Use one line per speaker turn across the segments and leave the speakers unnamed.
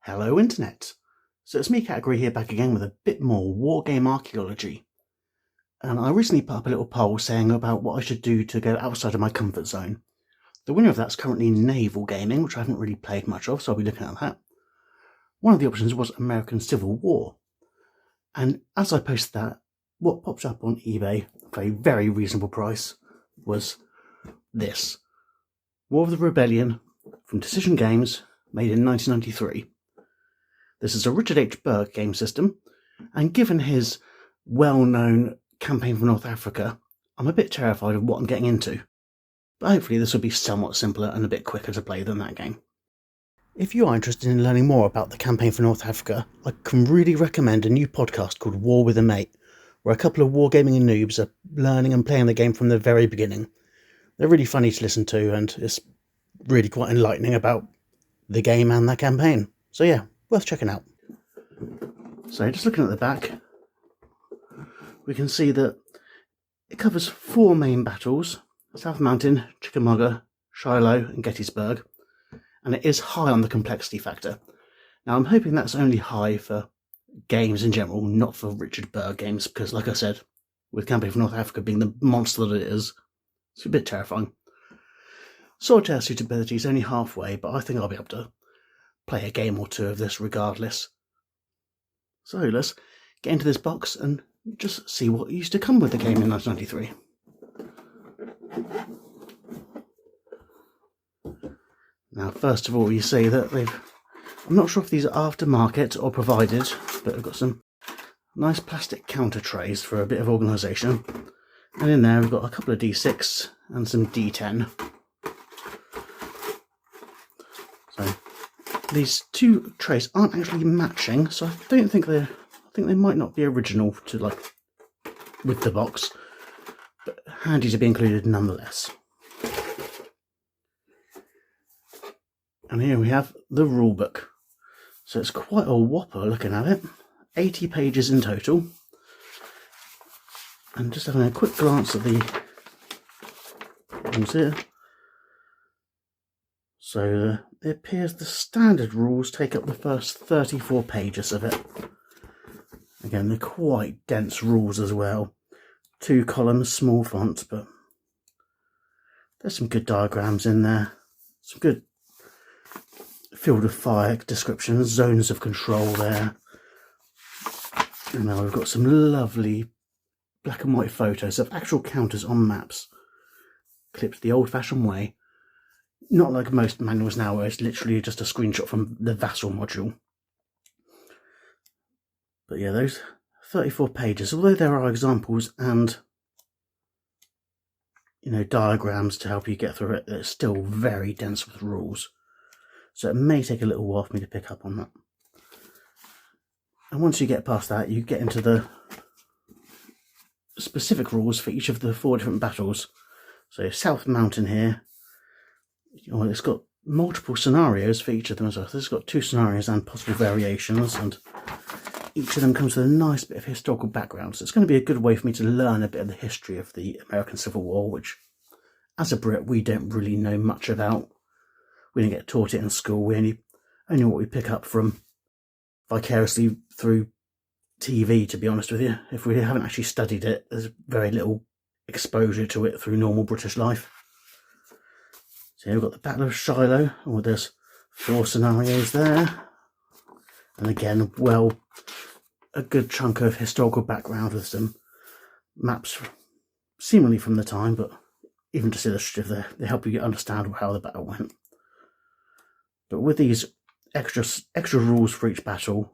Hello Internet! So it's me, Category, here back again with a bit more Wargame Archaeology. And I recently put up a little poll saying about what I should do to go outside of my comfort zone. The winner of that's currently Naval Gaming, which I haven't really played much of, so I'll be looking at that. One of the options was American Civil War. And as I posted that, what popped up on eBay for a very reasonable price was this. War of the Rebellion from Decision Games, made in 1993. This is a Richard H. Berg game system, and given his well-known campaign for North Africa, I'm a bit terrified of what I'm getting into. But hopefully this will be somewhat simpler and a bit quicker to play than that game. If you are interested in learning more about the campaign for North Africa, I can really recommend a new podcast called War with a Mate, where a couple of wargaming noobs are learning and playing the game from the very beginning. They're really funny to listen to, and it's really quite enlightening about the game and that campaign. So yeah, worth checking out. So just looking at the back, we can see that it covers 4 main battles: South Mountain, Chickamauga, Shiloh and Gettysburg, and it is high on the complexity factor. Now I'm hoping that's only high for games in general, not for Richard Berg games, because like I said, with Campaign for North Africa being the monster that it is, it's a bit terrifying. Solitaire suitability is only halfway, but I think I'll be able to play a game or two of this regardless. So let's get into this box and just see what used to come with the game in 1993. Now first of all you see that I'm not sure if these are aftermarket or provided, but we've got some nice plastic counter trays for a bit of organisation. And in there we've got a couple of D6 and some D10. So these two trays aren't actually matching, so I think they might not be original to like with the box, but handy to be included nonetheless. And here we have the rulebook. So it's quite a whopper looking at it. 80 pages in total. And just having a quick glance at the rules here. So it appears the standard rules take up the first 34 pages of it. Again, they're quite dense rules as well. 2 columns, small font, but there's some good diagrams in there. Some good field of fire descriptions, zones of control there. And now we've got some lovely black and white photos of actual counters on maps, clipped the old-fashioned way. Not like most manuals now, where it's literally just a screenshot from the Vassal module. But yeah, those 34 pages, although there are examples and diagrams to help you get through it, it's still very dense with rules. So it may take a little while for me to pick up on that. And once you get past that, you get into the specific rules for each of the 4 different battles. So South Mountain here, it's got multiple scenarios for each of them as well. So it's got 2 scenarios and possible variations, and each of them comes with a nice bit of historical background. So it's going to be a good way for me to learn a bit of the history of the American Civil War, which as a Brit we don't really know much about. We didn't get taught it in school. We only what we pick up from vicariously through TV, to be honest with you. If we haven't actually studied it, there's very little exposure to it through normal British life. So here we've got the Battle of Shiloh. Oh, there's 4 scenarios there. And again, a good chunk of historical background with some maps seemingly from the time, but even just illustrative there. They help you understand how the battle went. But with these extra rules for each battle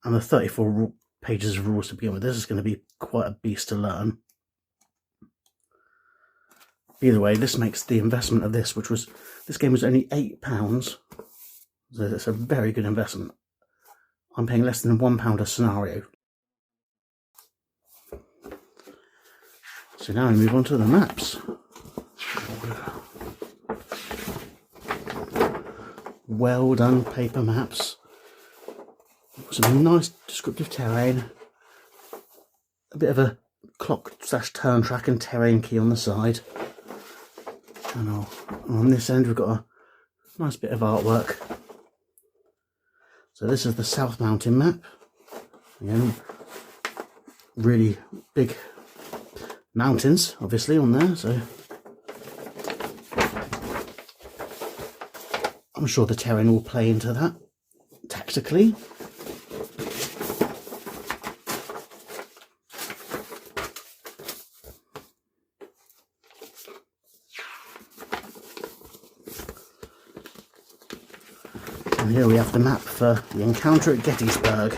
and the 34 pages of rules to begin with, this is going to be quite a beast to learn. Either way, this makes the investment of this game was only £8, so it's a very good investment. I'm paying less than £1 a scenario. So now we move on to the maps. Well done paper maps. Some nice descriptive terrain. A bit of a clock/turn track and terrain key on the side. And on this end we've got a nice bit of artwork. So this is the South Mountain map. Again, really big mountains, obviously, on there. So I'm sure the terrain will play into that tactically. And here we have the map for the encounter at Gettysburg.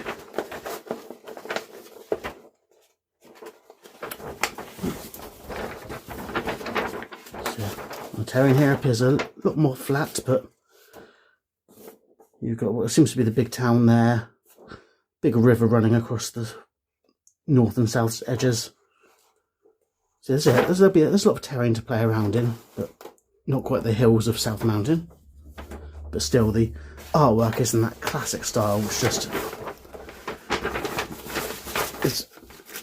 So the terrain here appears a lot more flat, but you've got what seems to be the big town there, big river running across the north and south edges. So there's a lot of terrain to play around in, but not quite the hills of South Mountain. But still, the artwork is in that classic style, which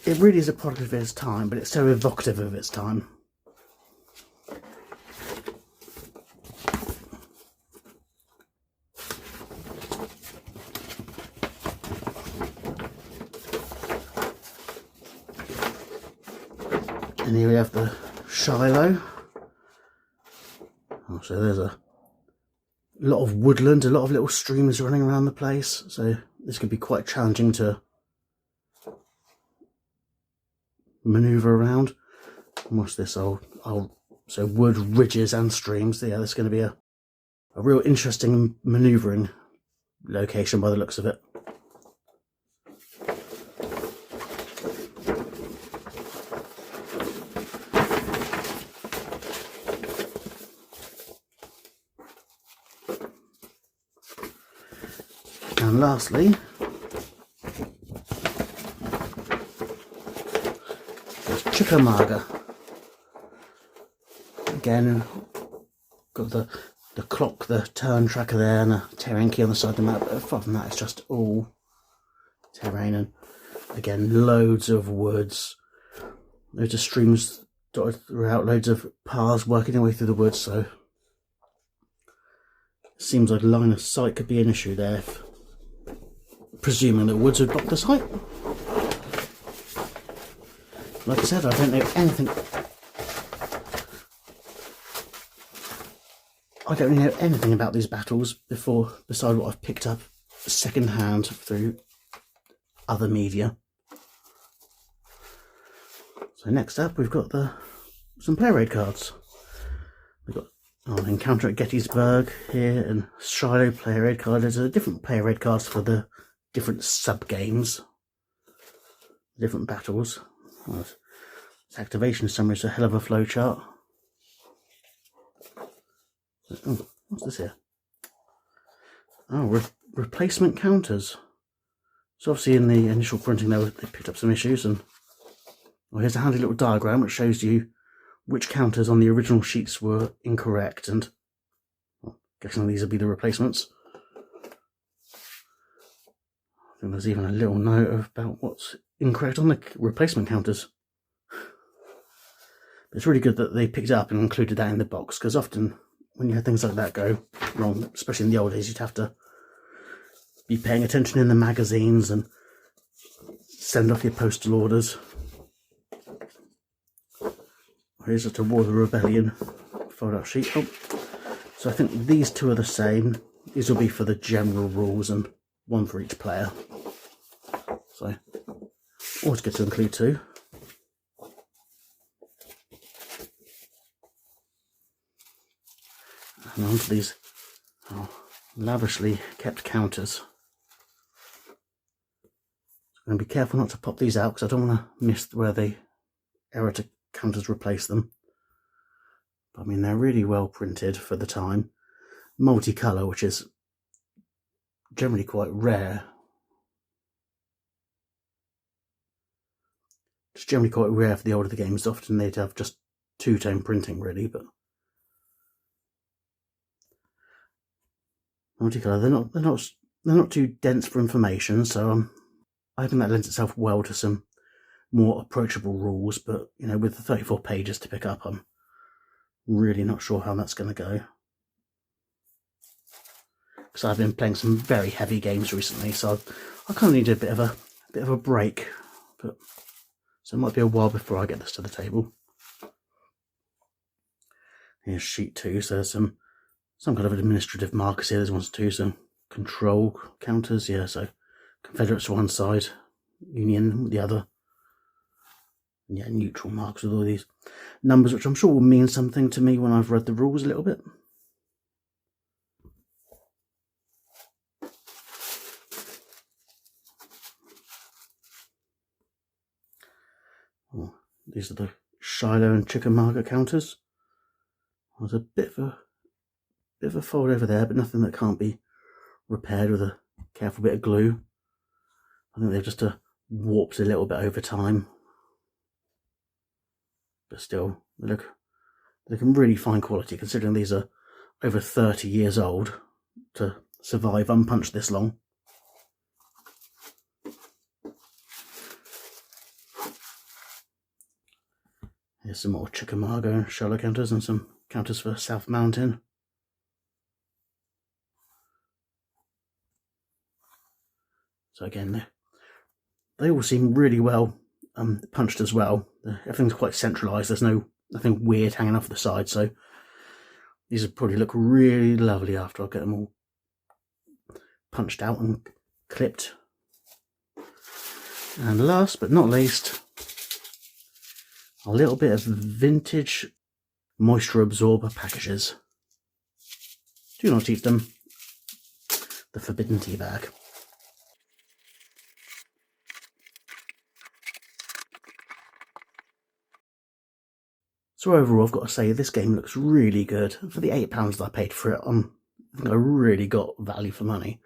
it really is a product of its time, but it's so evocative of its time. And here we have the Shiloh. Oh, so there's a lot of woodland, a lot of little streams running around the place, so this could be quite challenging to manoeuvre around. And what's this? So wood, ridges and streams. Yeah, this is going to be a real interesting manoeuvring location by the looks of it. And lastly, there's Chickamauga. Again, got the clock, the turn tracker there, and a terrain key on the side of the map. But apart from that, it's just all terrain, and again, loads of woods, loads of streams dotted throughout, loads of paths working their way through the woods. So it seems like line of sight could be an issue there, presuming that woods would block the sight. Like I said, I don't know anything. I don't really know anything about these battles beside what I've picked up second hand through other media. So next up, we've got some player aid cards. We've got Encounter at Gettysburg here, and Shiloh player aid card. There's a different player aid cards for the different sub-games, different battles. Well, this activation summary is a hell of a flowchart. Oh, what's this here? Oh, replacement counters. So obviously in the initial printing they picked up some issues, and well, here's a handy little diagram which shows you which counters on the original sheets were incorrect, and well, guessing these would be the replacements. I think there's even a little note about what's incorrect on the replacement counters. But it's really good that they picked it up and included that in the box, because often when you have things like that go wrong, especially in the old days, you'd have to be paying attention in the magazines and send off your postal orders. Here's just a War of the Rebellion fold-out sheet. Oh, so I think these two are the same. These will be for the general rules and one for each player. So, always good to include two. And onto these lavishly kept counters. I'm going to be careful not to pop these out because I don't want to miss where the errata counters replace them. But I mean, they're really well printed for the time. Multicolour, which is generally quite rare. It's generally quite rare for the older the games. Often they'd have just two-tone printing, really, but multicolour. They're not too dense for information, so I think that lends itself well to some more approachable rules. But you know, with the 34 pages to pick up, I'm really not sure how that's going to go. because I've been playing some very heavy games recently, so I kind of need a bit of a break. So it might be a while before I get this to the table. Here's sheet 2, so there's some kind of administrative markers here. There's 1, 2, some control counters, yeah, so Confederates one side, Union the other. And yeah, neutral marks with all these numbers, which I'm sure will mean something to me when I've read the rules a little bit. Oh, these are the Shiloh and Chickamauga counters. There's a bit of a fold over there, but nothing that can't be repaired with a careful bit of glue. I think they've just warped a little bit over time, but still they look in really fine quality considering these are over 30 years old to survive unpunched this long. Here's some more Chickamauga and Shiloh counters and some counters for South Mountain. So again, they all seem really well punched as well. Everything's quite centralised. There's nothing weird hanging off the side. So these will probably look really lovely after I get them all punched out and clipped. And last but not least, a little bit of vintage moisture absorber packages. Do not eat them. The forbidden tea bag. So overall, I've got to say this game looks really good. For the £8 that I paid for it, I think I really got value for money.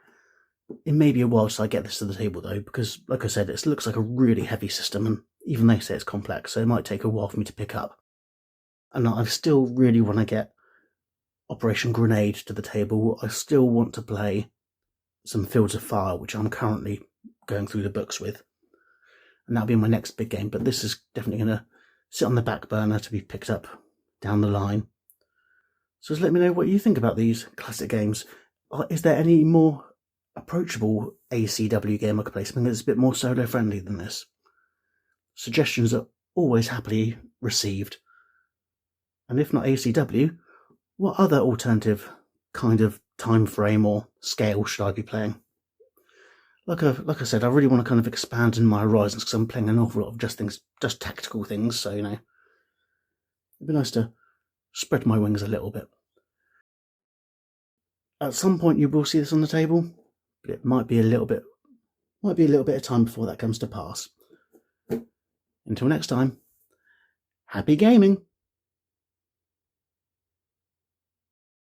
It may be a while till I get this to the table though, because like I said, it looks like a really heavy system, and even they say it's complex, so it might take a while for me to pick up. And I still really want to get Operation Grenade to the table. I still want to play some Fields of Fire, which I'm currently going through the books with. And that'll be my next big game, but this is definitely going to sit on the back burner to be picked up down the line. So just let me know what you think about these classic games. Is there any more approachable ACW game I could play, something that's a bit more solo friendly than this? Suggestions are always happily received. And if not ACW, what other alternative kind of time frame or scale should I be playing? Like I said, I really want to kind of expand in my horizons because I'm playing an awful lot of just tactical things. So, you know, it'd be nice to spread my wings a little bit. At some point, you will see this on the table, but it might be a little bit of time before that comes to pass. Until next time, happy gaming.